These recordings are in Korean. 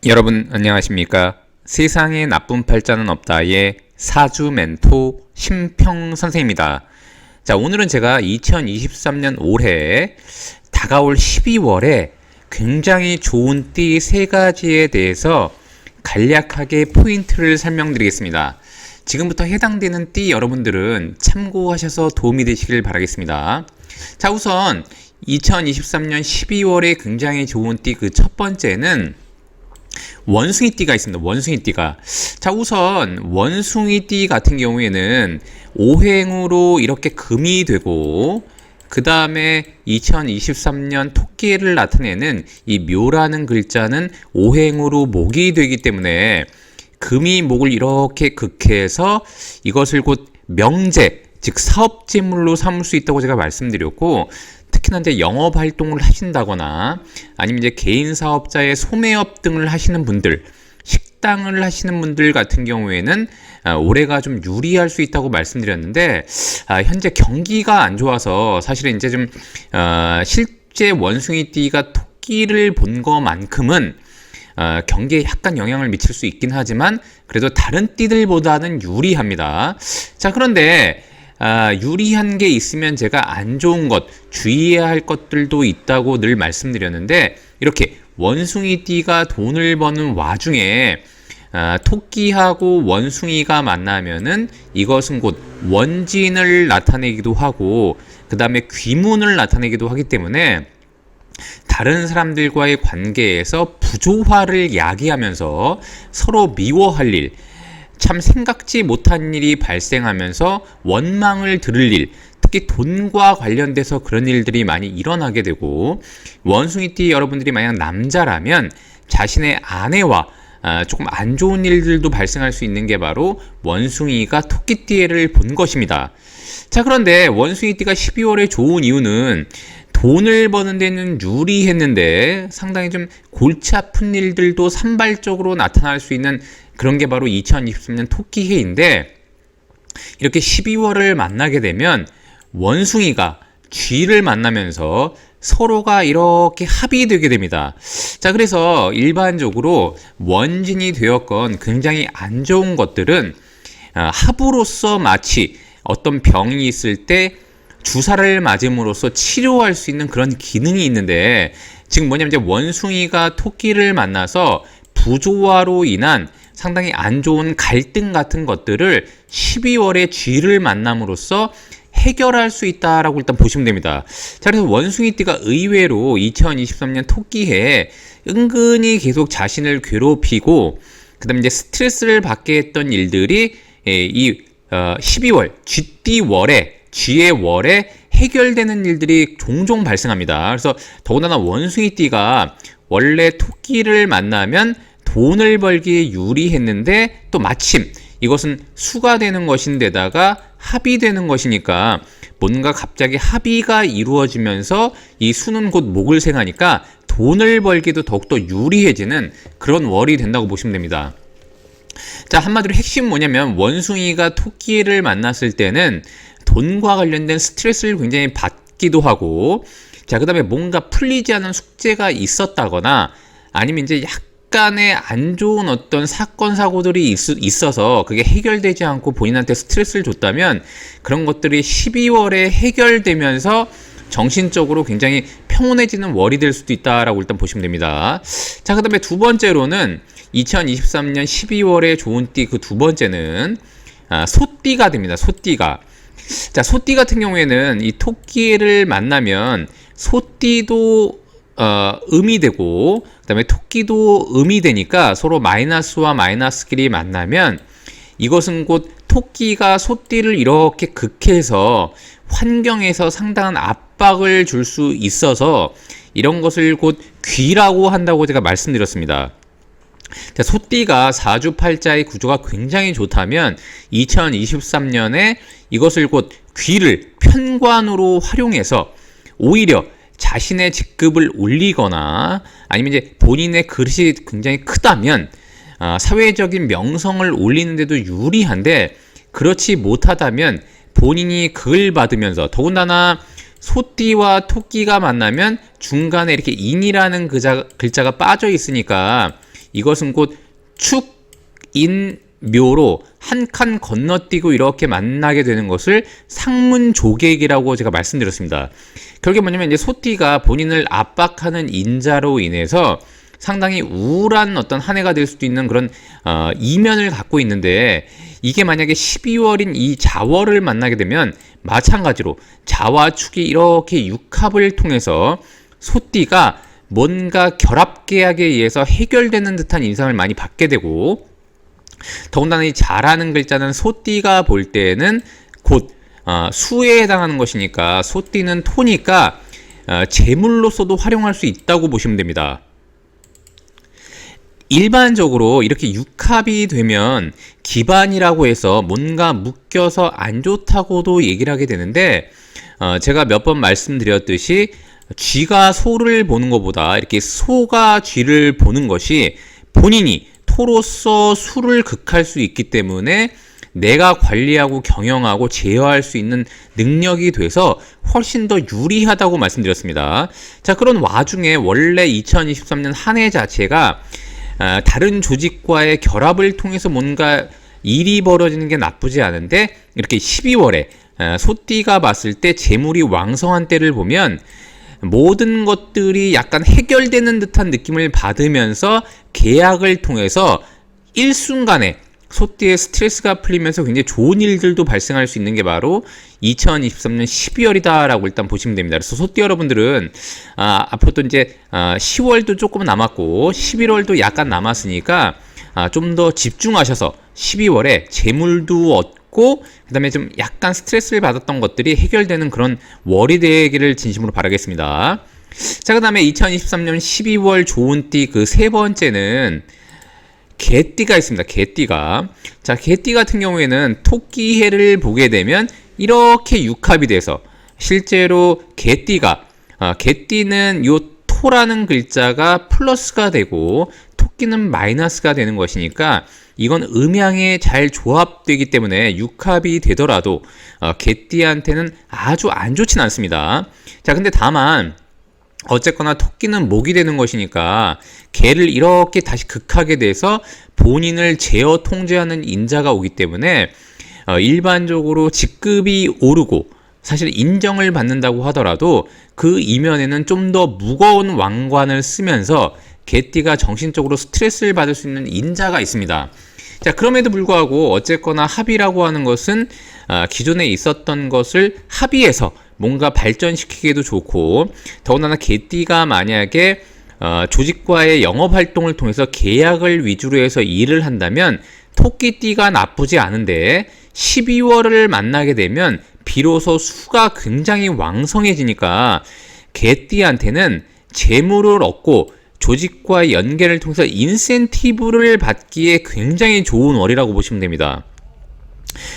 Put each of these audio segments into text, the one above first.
여러분 안녕하십니까? 세상에 나쁜 팔자는 없다의 사주 멘토 심평 선생입니다. 자, 오늘은 제가 2023년 올해 다가올 12월에 굉장히 좋은 띠 3가지에 대해서 간략하게 포인트를 설명드리겠습니다. 지금부터 해당되는 띠 여러분들은 참고하셔서 도움이 되시길 바라겠습니다. 자, 우선 2023년 12월에 굉장히 좋은 띠 그 첫 번째는 원숭이띠가 있습니다. 원숭이띠가. 자, 우선 원숭이띠 같은 경우에는 오행으로 이렇게 금이 되고, 그 다음에 2023년 토끼를 나타내는 이 묘라는 글자는 오행으로 목이 되기 때문에 금이 목을 이렇게 극해서 이것을 곧 명제, 즉 사업재물로 삼을 수 있다고 제가 말씀드렸고, 특히나 이제 영업 활동을 하신다거나 아니면 이제 개인 사업자의 소매업 등을 하시는 분들, 식당을 하시는 분들 같은 경우에는 올해가 좀 유리할 수 있다고 말씀드렸는데, 현재 경기가 안 좋아서 사실은 이제 좀 실제 원숭이띠가 토끼를 본 것만큼은 경기에 약간 영향을 미칠 수 있긴 하지만 그래도 다른 띠들보다는 유리합니다. 자, 그런데 유리한 게 있으면 제가 안 좋은 것, 주의해야 할 것들도 있다고 늘 말씀드렸는데, 이렇게 원숭이띠가 돈을 버는 와중에 토끼하고 원숭이가 만나면은 이것은 곧 원진을 나타내기도 하고 그 다음에 귀문을 나타내기도 하기 때문에 다른 사람들과의 관계에서 부조화를 야기하면서 서로 미워할 일, 참 생각지 못한 일이 발생하면서 원망을 들을 일, 특히 돈과 관련돼서 그런 일들이 많이 일어나게 되고, 원숭이띠 여러분들이 만약 남자라면 자신의 아내와 조금 안 좋은 일들도 발생할 수 있는 게 바로 원숭이가 토끼띠를 본 것입니다. 자, 그런데 원숭이띠가 12월에 좋은 이유는 돈을 버는 데는 유리했는데 상당히 좀 골치 아픈 일들도 산발적으로 나타날 수 있는 그런 게 바로 2023년 토끼해인데, 이렇게 12월을 만나게 되면 원숭이가 쥐를 만나면서 서로가 이렇게 합의되게 됩니다. 자, 그래서 일반적으로 원진이 되었건 굉장히 안 좋은 것들은 합으로서 마치 어떤 병이 있을 때 주사를 맞음으로써 치료할 수 있는 그런 기능이 있는데, 지금 뭐냐면 이제 원숭이가 토끼를 만나서 부조화로 인한 상당히 안 좋은 갈등 같은 것들을 12월에 쥐를 만남으로써 해결할 수 있다라고 일단 보시면 됩니다. 자, 그래서 원숭이띠가 의외로 2023년 토끼해에 은근히 계속 자신을 괴롭히고 그 다음에 이제 스트레스를 받게 했던 일들이 이 12월 쥐의 월에 해결되는 일들이 종종 발생합니다. 그래서 더군다나 원숭이띠가 원래 토끼를 만나면 돈을 벌기에 유리했는데 또 마침 이것은 수가 되는 것인데다가 합의되는 것이니까 뭔가 갑자기 합의가 이루어지면서 이 수는 곧 목을 생하니까 돈을 벌기도 더욱더 유리해지는 그런 월이 된다고 보시면 됩니다. 자, 한마디로 핵심은 뭐냐면 원숭이가 토끼를 만났을 때는 돈과 관련된 스트레스를 굉장히 받기도 하고, 자, 그 다음에 뭔가 풀리지 않은 숙제가 있었다거나 아니면 이제 약간의 안 좋은 어떤 사건 사고들이 있어서 그게 해결되지 않고 본인한테 스트레스를 줬다면 그런 것들이 12월에 해결되면서 정신적으로 굉장히 평온해지는 월이 될 수도 있다라고 일단 보시면 됩니다. 자, 그 다음에 두 번째로는 2023년 12월에 좋은 띠 그 두 번째는 소띠가 됩니다. 소띠가. 자, 소띠 같은 경우에는 이 토끼를 만나면 소띠도 음이 되고 그 다음에 토끼도 음이 되니까 서로 마이너스와 마이너스끼리 만나면 이것은 곧 토끼가 소띠를 이렇게 극해서 환경에서 상당한 압박을 줄 수 있어서 이런 것을 곧 귀라고 한다고 제가 말씀드렸습니다. 자, 소띠가 사주팔자의 구조가 굉장히 좋다면 2023년에 이것을 곧 귀를 편관으로 활용해서 오히려 자신의 직급을 올리거나 아니면 이제 본인의 그릇이 굉장히 크다면 사회적인 명성을 올리는 데도 유리한데, 그렇지 못하다면 본인이 그을 받으면서, 더군다나 소띠와 토끼가 만나면 중간에 이렇게 인이라는 글자가 빠져 있으니까 이것은 곧 축인묘로 한 칸 건너뛰고 이렇게 만나게 되는 것을 상문조객이라고 제가 말씀드렸습니다. 결국에 뭐냐면 이제 소띠가 본인을 압박하는 인자로 인해서 상당히 우울한 어떤 한 해가 될 수도 있는 그런 이면을 갖고 있는데, 이게 만약에 12월인 이 자월을 만나게 되면 마찬가지로 자와 축이 이렇게 육합을 통해서 소띠가 뭔가 결합계약에 의해서 해결되는 듯한 인상을 많이 받게 되고, 더군다나 이 자라는 글자는 소띠가 볼 때는 곧 수에 해당하는 것이니까, 소띠는 토니까 재물로서도 활용할 수 있다고 보시면 됩니다. 일반적으로 이렇게 육합이 되면 기반이라고 해서 뭔가 묶여서 안 좋다고도 얘기를 하게 되는데, 제가 몇 번 말씀드렸듯이 쥐가 소를 보는 것보다 이렇게 소가 쥐를 보는 것이 본인이 토로서 수를 극할 수 있기 때문에 내가 관리하고 경영하고 제어할 수 있는 능력이 돼서 훨씬 더 유리하다고 말씀드렸습니다. 자, 그런 와중에 원래 2023년 한 해 자체가 다른 조직과의 결합을 통해서 뭔가 일이 벌어지는 게 나쁘지 않은데, 이렇게 12월에 소띠가 봤을 때 재물이 왕성한 때를 보면 모든 것들이 약간 해결되는 듯한 느낌을 받으면서 계약을 통해서 일순간에 소띠의 스트레스가 풀리면서 굉장히 좋은 일들도 발생할 수 있는 게 바로 2023년 12월이다라고 일단 보시면 됩니다. 그래서 소띠 여러분들은 앞으로 또 이제 10월도 조금 남았고 11월도 약간 남았으니까 좀 더 집중하셔서 12월에 재물도 얻고 그 다음에 좀 약간 스트레스를 받았던 것들이 해결되는 그런 월이 되기를 진심으로 바라겠습니다. 자, 그 다음에 2023년 12월 좋은 띠 그 세 번째는 개띠가 있습니다. 개띠가. 자, 개띠 같은 경우에는 토끼해를 보게 되면 이렇게 육합이 돼서 실제로 개띠가 개띠는 요 토라는 글자가 플러스가 되고 토끼는 마이너스가 되는 것이니까 이건 음양에 잘 조합되기 때문에 육합이 되더라도 개띠한테는 아주 안 좋진 않습니다. 자, 근데 다만 어쨌거나 토끼는 목이 되는 것이니까 개를 이렇게 다시 극하게 돼서 본인을 제어 통제하는 인자가 오기 때문에 일반적으로 직급이 오르고 사실 인정을 받는다고 하더라도 그 이면에는 좀 더 무거운 왕관을 쓰면서 개띠가 정신적으로 스트레스를 받을 수 있는 인자가 있습니다. 자, 그럼에도 불구하고 어쨌거나 합의라고 하는 것은 기존에 있었던 것을 합의해서 뭔가 발전시키기도 좋고, 더군다나 개띠가 만약에 조직과의 영업활동을 통해서 계약을 위주로 해서 일을 한다면 토끼띠가 나쁘지 않은데 12월을 만나게 되면 비로소 수가 굉장히 왕성해지니까 개띠한테는 재물을 얻고 조직과의 연계를 통해서 인센티브를 받기에 굉장히 좋은 월이라고 보시면 됩니다.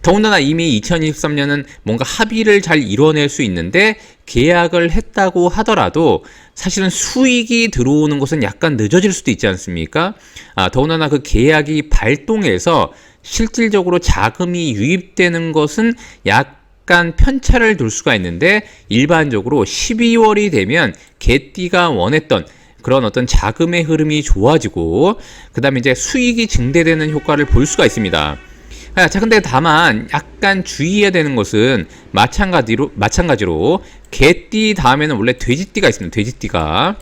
더군다나 이미 2023년은 뭔가 합의를 잘 이뤄낼 수 있는데 계약을 했다고 하더라도 사실은 수익이 들어오는 것은 약간 늦어질 수도 있지 않습니까? 더군다나 그 계약이 발동해서 실질적으로 자금이 유입되는 것은 약간 편차를 둘 수가 있는데, 일반적으로 12월이 되면 개띠가 원했던 그런 어떤 자금의 흐름이 좋아지고 그 다음에 이제 수익이 증대되는 효과를 볼 수가 있습니다. 자, 근데 다만 약간 주의해야 되는 것은 마찬가지로 개띠 다음에는 원래 돼지띠가 있습니다. 돼지띠가.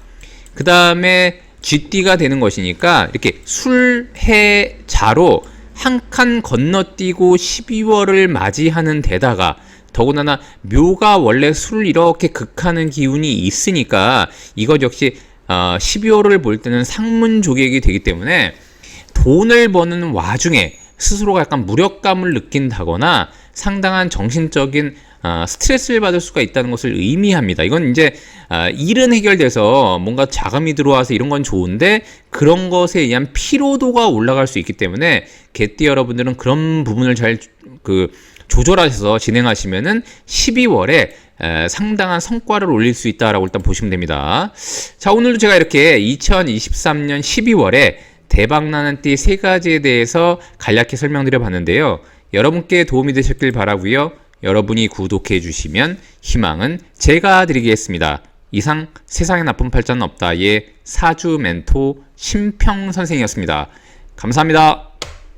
그 다음에 쥐띠가 되는 것이니까 이렇게 술해자로 한 칸 건너뛰고 12월을 맞이하는 데다가 더군다나 묘가 원래 술을 이렇게 극하는 기운이 있으니까 이것 역시 12월을 볼 때는 상문조객이 되기 때문에 돈을 버는 와중에 스스로가 약간 무력감을 느낀다거나 상당한 정신적인 스트레스를 받을 수가 있다는 것을 의미합니다. 이건 이제 일은 해결돼서 뭔가 자금이 들어와서 이런 건 좋은데 그런 것에 의한 피로도가 올라갈 수 있기 때문에 개띠 여러분들은 그런 부분을 잘 조절하셔서 진행하시면은 12월에 상당한 성과를 올릴 수 있다라고 일단 보시면 됩니다. 자, 오늘도 제가 이렇게 2023년 12월에 대박나는 띠 3가지에 대해서 간략히 설명드려 봤는데요. 여러분께 도움이 되셨길 바라고요. 여러분이 구독해 주시면 희망은 제가 드리겠습니다. 이상 세상에 나쁜 팔자는 없다의 사주 멘토 심평 선생이었습니다. 감사합니다.